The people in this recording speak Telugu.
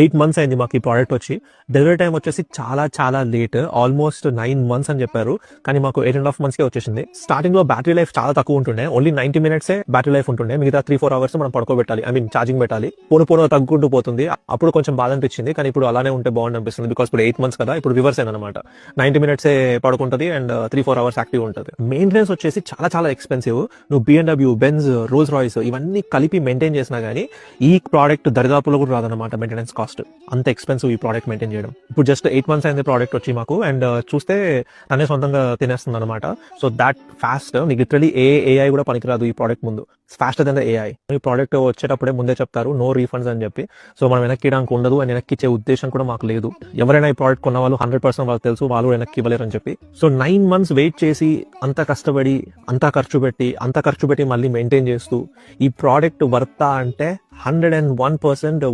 8 మంత్స్ అయింది మాకు ఈ ప్రోడక్ట్ వచ్చి. డెలివరీ టైం వచ్చేసి చాలా చాలా లేట్, ఆల్మోస్ట్ 9 మంత్స్ అని చెప్పారు, కానీ మాకు 8.5 మంత్స్కే వచ్చేసింది. స్టార్టింగ్ లో బ్యాటరీ లైఫ్ చాలా తక్కువ ఉంటుండే, ఓన్లీ 90 మినిట్సే బ్యాటరీ లైఫ్ ఉంటుండే, మిగతా 3-4 అవర్స్ మనం పడుకోబెట్టాలి, ఐ మీన్ ఛార్జింగ్ పెట్టాలి. పోను తగ్గుకుంటూ పోతుంది. అప్పుడు కొంచెం బాధ అనిపించింది, కానీ ఇప్పుడు అలానే ఉంటే బాగుంది అనిపిస్తుంది. బికాస్ ఇప్పుడు 8 మంత్స్ కదా, ఇప్పుడు రివర్స్ అయిందనమాట. 90 మినిట్సే పడుకుంటుంది అండ్ 3-4 అవర్స్ యాక్టివ్ ఉంటుంది. మెయింటెనెన్స్ వచ్చేసి చాలా చాలా ఎక్స్పెన్సివ్. నువ్వు BMW, బెంజ్, రోల్స్ రాయ్స్ ఇవన్నీ కలిపి మెయింటైన్ చేసినా గానీ ఈ ప్రోడక్ట్ దరిదాపులో కూడా రాదనమాట మెయింటెనెన్స్ కాస్ట్. అంత ఎక్స్పెన్సివ్ ఈ ప్రోడక్ట్ మెయింటైన్ చేయడం. ఇప్పుడు జస్ట్ 8 మంత్స్ అయింది ప్రోడక్ట్ వచ్చి మాకు, అండ్ చూస్తే తనే సొంతంగా తినేస్తుంది అనమాట. సో దాట్ ఫాస్ట్, నీకు లిటరలీ ఏఐ కూడా పనికిరాదు ఈ ప్రోడక్ట్ ముందు. Faster than the AI. ఈ ప్రోడక్ట్ వచ్చేటప్పుడే ముందే చెప్తారు నో రీఫండ్స్ అని చెప్పి. సో మనం వెనక్కి ఇవ్వడానికి ఉండదు, అండ్ వెనక్కి ఇచ్చే ఉద్దేశం కూడా మాకు లేదు. ఎవరైనా ఈ ప్రోడక్ట్ కొన్న వాళ్ళు 100% వాళ్ళకి తెలుసు, వాళ్ళు వెనక్కి ఇవ్వలేరు అని చెప్పి. సో 9 మంత్స్ వెయిట్ చేసి అంత కష్టపడి అంత ఖర్చు పెట్టి మళ్ళీ మెయింటైన్ చేస్తూ ఈ ప్రోడక్ట్ వర్తా అంటే 101%